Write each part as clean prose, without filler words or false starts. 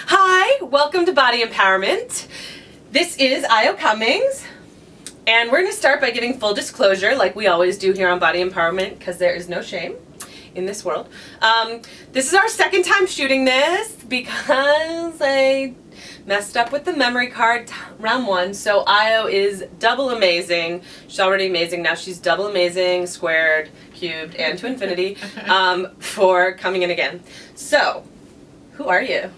Hi, welcome to Body Empowerment. This is Ayo Cummings, and we're going to start by giving full disclosure like we always do here on Body Empowerment, because there is no shame in this world. This is our second time shooting this because I messed up with the memory card round one, so Ayo is double amazing. She's already amazing, now she's double amazing, squared, cubed, and to infinity, for coming in again. So, who are you?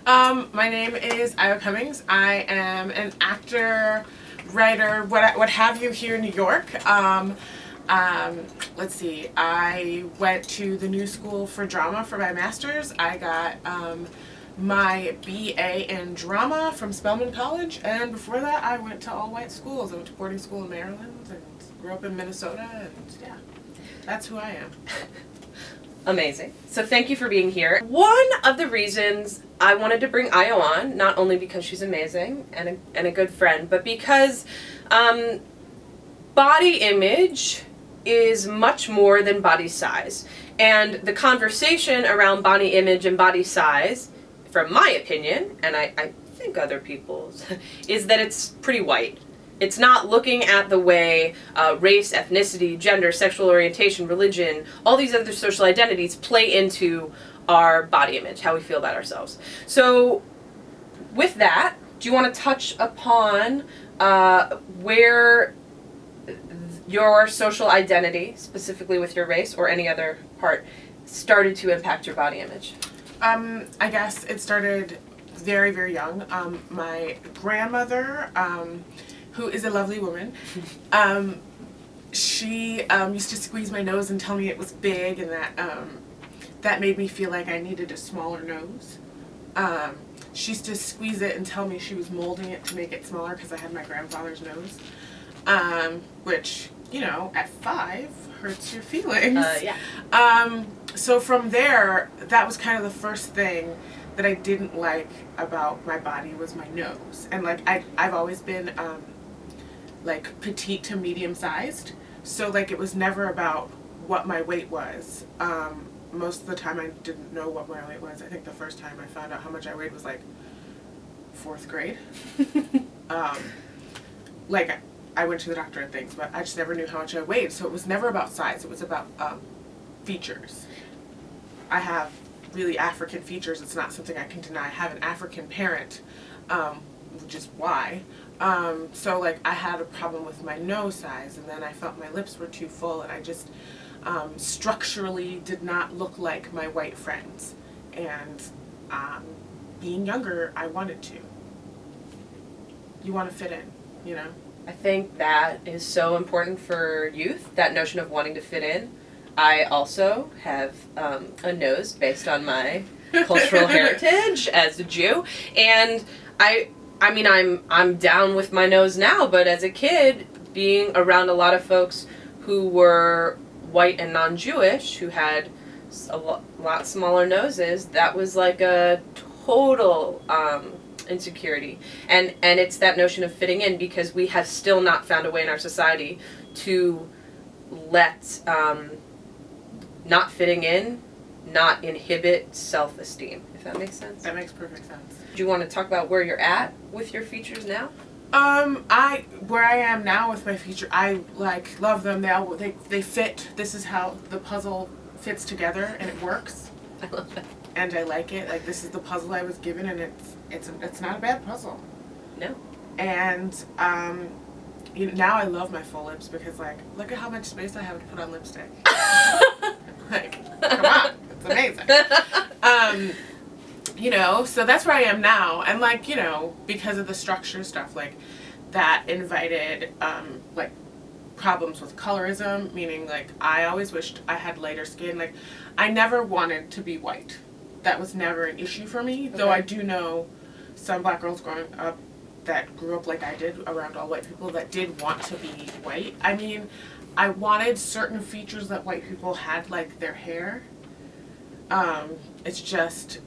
My name is Ayo Cummings. I am an actor, writer, what have you, here in New York. Let's see, I went to the New School for Drama for my master's. I got my BA in drama from Spelman College, and before that I went to all-white schools. I went to boarding school in Maryland and grew up in Minnesota, and yeah, that's who I am. Amazing. So thank you for being here. One of the reasons I wanted to bring Ayo on, not only because she's amazing and a good friend, but because body image is much more than body size. And the conversation around body image and body size, from my opinion, and I think other people's, is that it's pretty white. It's not looking at the way race, ethnicity, gender, sexual orientation, religion, all these other social identities play into our body image, how we feel about ourselves. So with that, do you want to touch upon where your social identity, specifically with your race or any other part, started to impact your body image? I guess it started very, very young. My grandmother, who is a lovely woman, she used to squeeze my nose and tell me it was big, and that made me feel like I needed a smaller nose. She used to squeeze it and tell me she was molding it to make it smaller because I had my grandfather's nose, which, you know, at 5 hurts your feelings. Yeah. So from there, that was kind of the first thing that I didn't like about my body was my nose. And like I've always been like petite to medium sized, so like it was never about what my weight was. Most of the time I didn't know what my weight was. I think the first time I found out how much I weighed was like 4th grade. Like I went to the doctor and things, but I just never knew how much I weighed. So it was never about size, it was about features. I have really African features. It's not something I can deny. I have an African parent, which is why. So like I had a problem with my nose size, and then I felt my lips were too full, and I just structurally did not look like my white friends. And being younger, I wanted to. You want to fit in, you know? I think that is so important for youth, that notion of wanting to fit in. I also have a nose based on my cultural heritage as a Jew, and I mean I'm down with my nose now, but as a kid, being around a lot of folks who were white and non-Jewish, who had a lot smaller noses, that was like a total insecurity. And it's that notion of fitting in, because we have still not found a way in our society to let not fitting in not inhibit self-esteem, if that makes sense. That makes perfect sense. Do you want to talk about where you're at with your features now? Where I am now with my feature, I like love them. They fit. This is how the puzzle fits together, and it works. I love that. And I like it. Like, this is the puzzle I was given, and it's not a bad puzzle. No. And you know, now I love my full lips, because like, look at how much space I have to put on lipstick. Like, come on, it's amazing. You know, so that's where I am now, and like, you know, because of the structure stuff, like that invited like problems with colorism, meaning like I always wished I had lighter skin. Like, I never wanted to be white. That was never an issue for me, though I do know some black girls growing up that grew up like I did around all white people that did want to be white. I mean, I wanted certain features that white people had, like their hair. It's just,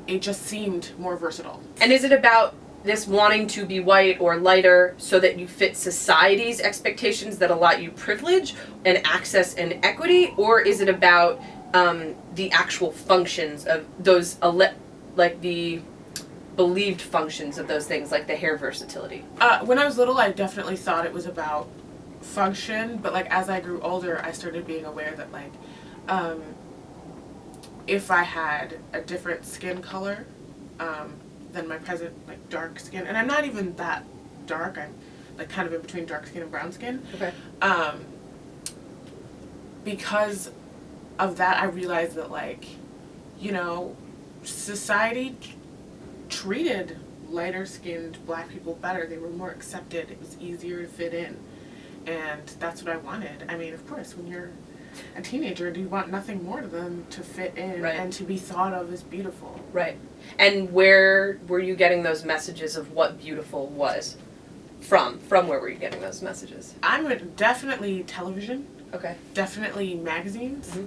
it just seemed more versatile. And is it about this wanting to be white or lighter so that you fit society's expectations that allot you privilege and access and equity, or is it about the actual functions of those, like the believed functions of those things, like the hair versatility? When I was little, I definitely thought it was about function, but like as I grew older, I started being aware that like if I had a different skin color than my present, like dark skin, and I'm not even that dark, I'm like kind of in between dark skin and brown skin. Okay. Because of that, I realized that like, you know, society treated lighter skinned black people better. They were more accepted. It was easier to fit in. And that's what I wanted. I mean, of course, when you're a teenager, you want nothing more than to fit in Right. and to be thought of as beautiful. Right. And where were you getting those messages of what beautiful was? From where were you getting those messages? I'm definitely television. Okay. Definitely magazines. Mm-hmm.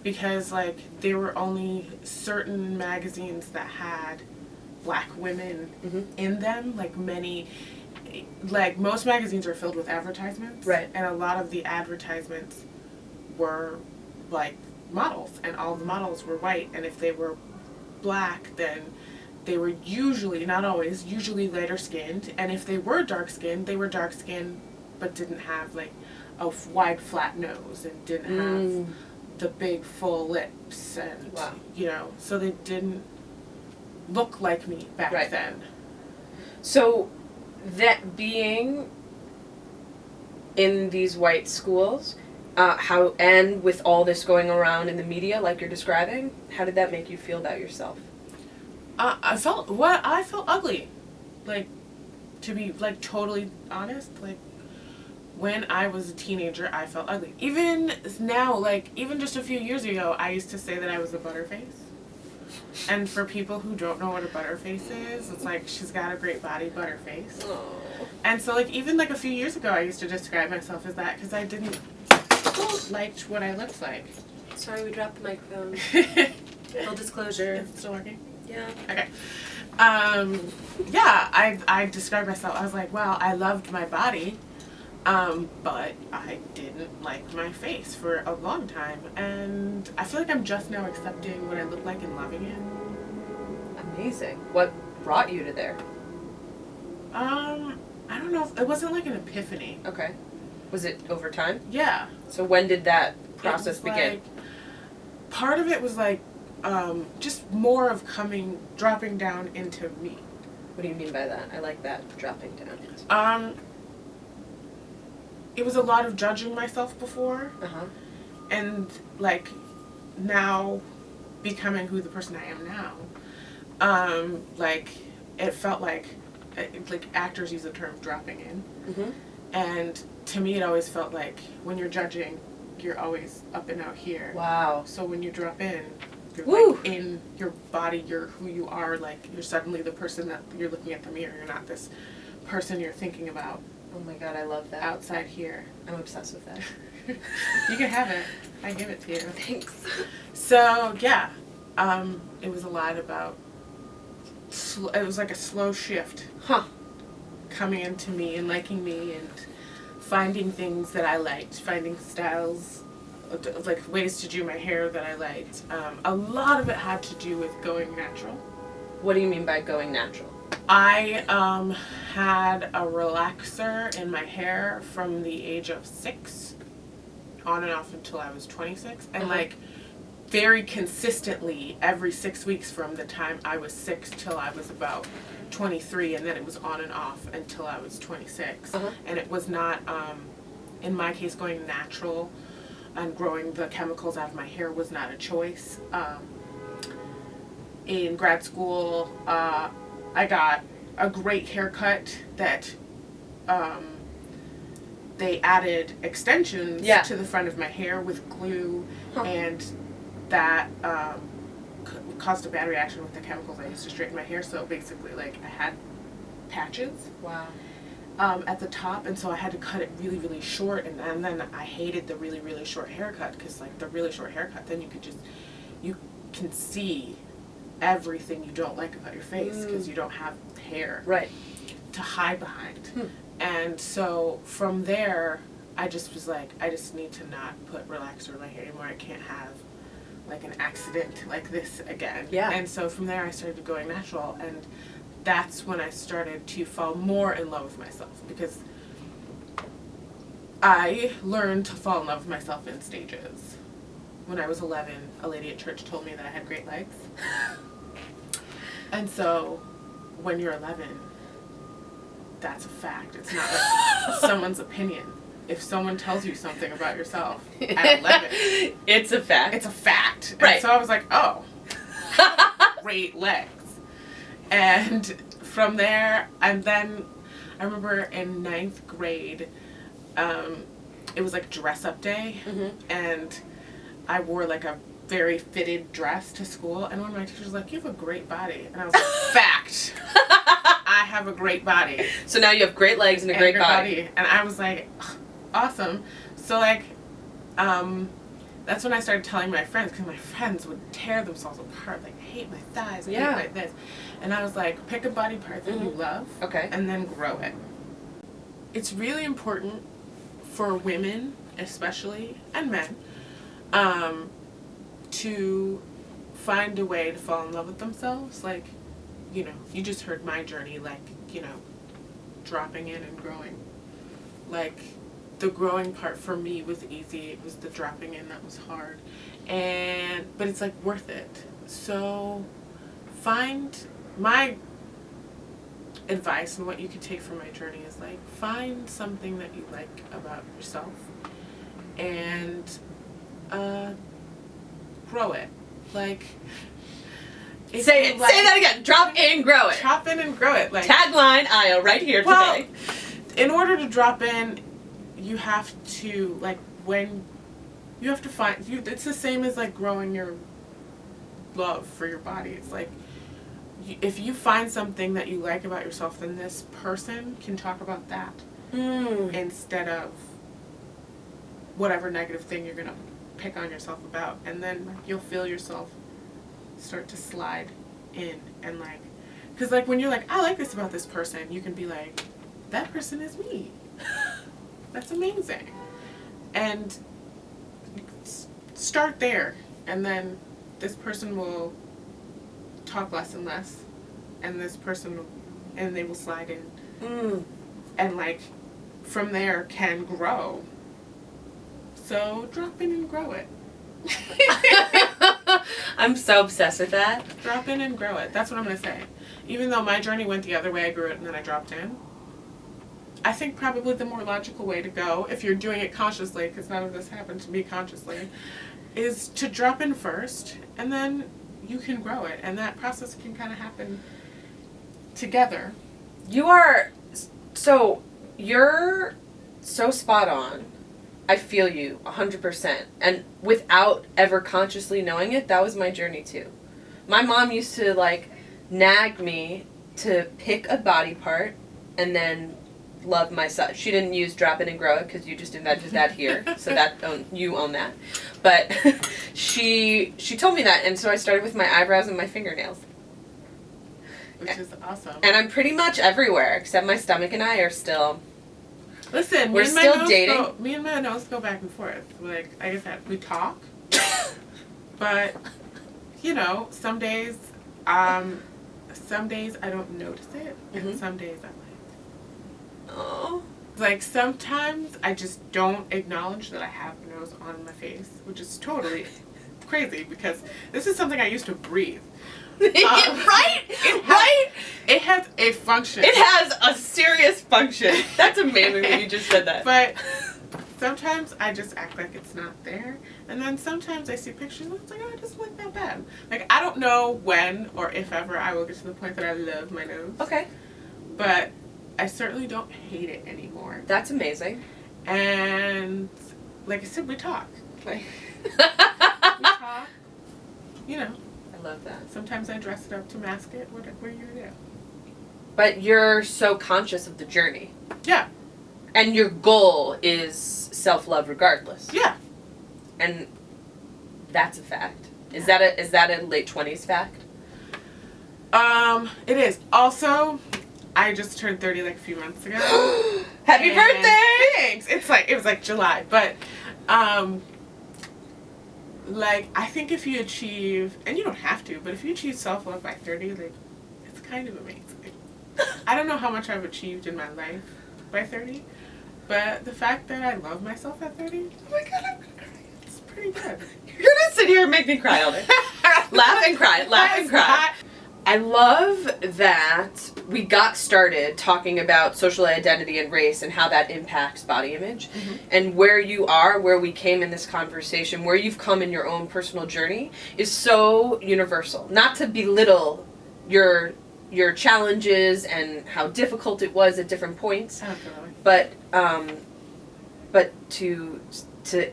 Because like there were only certain magazines that had black women Mm-hmm. in them. Like most magazines are filled with advertisements. Right. And a lot of the advertisements were like models, and all the models were white, and if they were black, then they were usually, not always, usually lighter skinned, and if they were dark skinned, they were dark skinned but didn't have like a wide flat nose and didn't have the big full lips, and Wow. you know, so they didn't look like me back Right. then. So, that being in these white schools, how, and with all this going around in the media, like you're describing, how did that make you feel about yourself? I felt ugly, like, to be like totally honest, like when I was a teenager, I felt ugly. Even now, like even just a few years ago, I used to say that I was a butterface. And for people who don't know what a butterface is, it's like she's got a great body, butterface. Oh. And so like even like a few years ago, I used to describe myself as that because I didn't like what I looked like. Sorry, we dropped the microphone. Full disclosure. Is it still working? Yeah. Okay. Yeah, I described myself. I was like, wow, I loved my body, but I didn't like my face for a long time, and I feel like I'm just now accepting what I look like and loving it. Amazing. What brought you to there? I don't know if it wasn't like an epiphany. Okay. Was it over time? Yeah. So when did that process It was begin? like, part of it was like, just more of dropping down into me. What do you mean by that? I like that, dropping down. It was a lot of judging myself before, Uh-huh. and like now becoming who the person I am now. Like it felt like actors use the term dropping in, Mm-hmm. and to me it always felt like when you're judging, you're always up and out here. Wow. So when you drop in, you're Woo! like in your body, you're who you are, like you're suddenly the person that you're looking at the mirror. You're not this person you're thinking about Oh my god, I love that. outside here. I'm obsessed with that. You can have it. I give it to you. Thanks. So yeah, it was a lot about, it was like a slow shift Huh. coming into me and liking me and finding things that I liked, finding styles, like ways to do my hair that I liked. A lot of it had to do with going natural. What do you mean by going natural? I had a relaxer in my hair from the age of 6 on and off until I was 26, and Uh-huh. like very consistently every 6 weeks from the time I was 6 till I was about 23, and then it was on and off until I was 26. Uh-huh. And it was not, in my case, going natural and growing the chemicals out of my hair was not a choice. In grad school, I got a great haircut that they added extensions Yeah. to the front of my hair with glue, Huh. and that caused a bad reaction with the chemicals I used to straighten my hair. So basically, like, I had patches Wow. at the top, and so I had to cut it really, really short, and then I hated the really, really short haircut, because like the really short haircut, then you can see everything you don't like about your face because you don't have hair Right. to hide behind. Hmm. And so from there, I just was like, I just need to not put relaxer in my hair anymore. I can't have like an accident like this again. Yeah. And so from there I started going natural, and that's when I started to fall more in love with myself, because I learned to fall in love with myself in stages. When I was 11, a lady at church told me that I had great legs. And so when you're 11, that's a fact. It's not like someone's opinion. If someone tells you something about yourself at 11, it's a fact. It's a fact. Right. And so I was like, oh, great legs. And from there, and then I remember in 9th grade, it was like dress up day, and I wore like a very fitted dress to school, and one of my teachers was like, you have a great body. And I was like, fact. I have a great body. So now you have great legs and a great body. And I was like, awesome. So like, that's when I started telling my friends, because my friends would tear themselves apart, like, I hate my thighs, I hate my this. And I was like, pick a body part that you love, and then grow it. It's really important for women, especially, and men, to find a way to fall in love with themselves. Like, you know, you just heard my journey, like, you know, dropping in and growing. Like, the growing part for me was easy. It was the dropping in that was hard. But it's like worth it. So find, my advice and what you could take from my journey is like, find something that you like about yourself and grow it. Like, say that again. Drop in, grow it. Drop in and grow it. Like, tagline, Ayo, right here today. In order to drop in, you have to, like, when you have to find, it's the same as like growing your love for your body. It's like, if you find something that you like about yourself, then this person can talk about that instead of whatever negative thing you're gonna pick on yourself about. And then you'll feel yourself start to slide in, and like, because like when you're like, I like this about this person, you can be like, that person is me. That's amazing. And start there, and then this person will talk less and less, and this person, and they will slide in, and like from there can grow. So drop in and grow it. I'm so obsessed with that. Drop in and grow it. That's what I'm gonna say. Even though my journey went the other way, I grew it and then I dropped in. I think probably the more logical way to go, if you're doing it consciously, because none of this happened to me consciously, is to drop in first, and then you can grow it, and that process can kind of happen together. You're so spot on. I feel you 100%. And without ever consciously knowing it, that was my journey too. My mom used to like nag me to pick a body part and then love myself. She didn't use drop in and grow it because you just invented that here. So you own that. But she told me that, and so I started with my eyebrows and my fingernails. Which is awesome. And I'm pretty much everywhere except my stomach and I are still... Listen, we're still dating. Me and my nose go back and forth. Like, like I said, we talk, but you know, some days I don't notice it, and some days I'm like, oh. Like sometimes I just don't acknowledge that I have a nose on my face, which is totally crazy because this is something I used to breathe. Right? Right? It has a function. It has a serious function. That's amazing that you just said that. But sometimes I just act like it's not there. And then sometimes I see pictures and it's like, oh, it doesn't look that bad. Like, I don't know when or if ever I will get to the point that I love my nose. Okay. But I certainly don't hate it anymore. That's amazing. And like I said, we talk. Like, we talk. You know. I love that. Sometimes I dress it up to mask it. What are you gonna do? But you're so conscious of the journey. Yeah. And your goal is self-love regardless. Yeah. And that's a fact. Is that a late 20s fact? It is. Also, I just turned 30 like a few months ago. Happy birthday! Thanks. It was like July, but Like, I think if you achieve, and you don't have to, but if you achieve self-love by 30, like, it's kind of amazing. I don't know how much I've achieved in my life by 30, but the fact that I love myself at 30, oh my god, I'm gonna cry. It's pretty good. You're gonna sit here and make me cry all day. Laugh and cry, laugh and cry. I love that we got started talking about social identity and race and how that impacts body image, and where you are, where we came in this conversation, where you've come in your own personal journey is so universal. Not to belittle your challenges and how difficult it was at different points, but to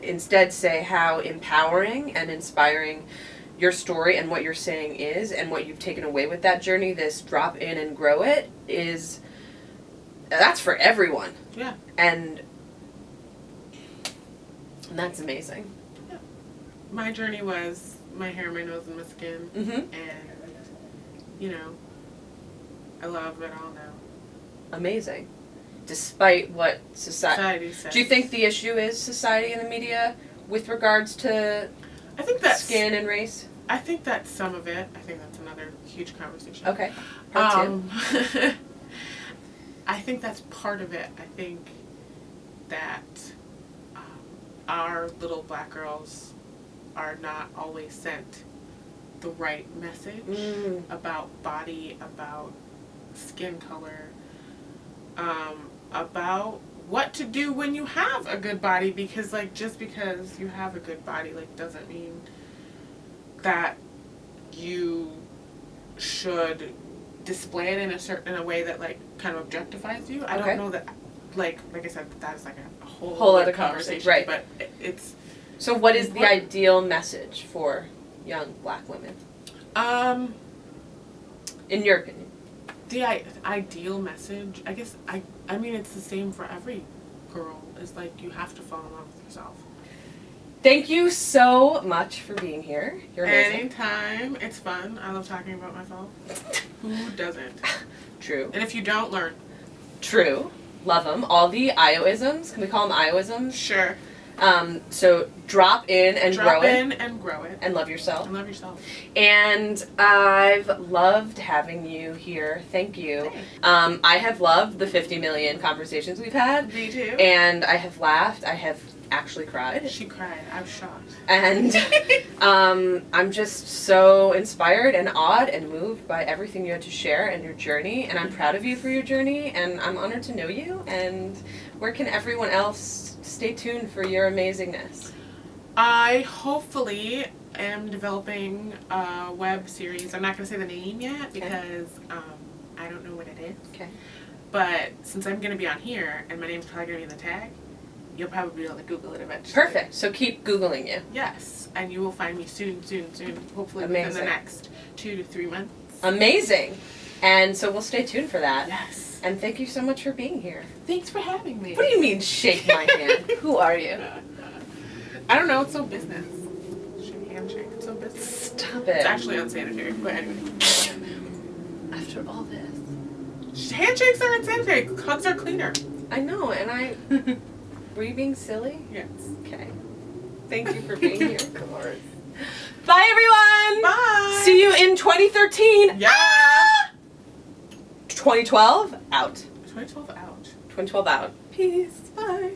instead say how empowering and inspiring your story and what you're saying is, and what you've taken away with that journey, this drop in and grow it, is, that's for everyone. Yeah. And that's amazing. Yeah. My journey was my hair, my nose, and my skin. And, you know, I love it all now. Amazing. Despite what society says. Do you think the issue is society and the media with regards to I think that's skin and race? I think that's some of it. I think that's another huge conversation. Okay. Part two. I think that's part of it. I think that our little black girls are not always sent the right message about body, about skin color, about what to do when you have a good body, because like just because you have a good body like doesn't mean that you should display it in a way that like kind of objectifies you. I don't know that like I said, that's like a whole other conversation. Right. But it's so what is the ideal message for young black women? In your opinion? The ideal message, I guess, I mean, it's the same for every girl. It's like you have to fall in love with yourself. Thank you so much for being here. You're amazing. Anytime. It's fun. I love talking about myself. Who doesn't? True. And if you don't, learn. True. Love them. All the Ayoisms. Can we call them Ayoisms? Sure. So drop in and grow it. Drop in and grow it. And love yourself. And love yourself. And I've loved having you here. Thank you. I have loved the 50 million conversations we've had. Me too. And I have laughed. I have actually cried. She cried. I was shocked. And I'm just so inspired and awed and moved by everything you had to share and your journey. And I'm proud of you for your journey. And I'm honored to know you. And where can everyone else stay tuned for your amazingness? I hopefully am developing a web series. I'm not going to say the name yet because I don't know what it is. Okay. But since I'm going to be on here and my name's probably going to be in the tag, you'll probably be able to Google it eventually. Perfect. So keep Googling you. Yes. And you will find me soon. Hopefully within the next 2 to 3 months. Amazing. And so we'll stay tuned for that. Yes. And thank you so much for being here. Thanks for having me. What do you mean, shake my hand? Who are you? I don't know. It's so business. Handshake. It's so business. Stop it. It's actually unsanitary. But anyway. After all this. Handshakes are unsanitary. Hugs are cleaner. I know, and I... Were you being silly? Yes. Okay. Thank you for being here. Of course. Bye, everyone! Bye! See you in 2013! Yeah! 2012, out. 2012 out. 2012, out. Peace. Bye.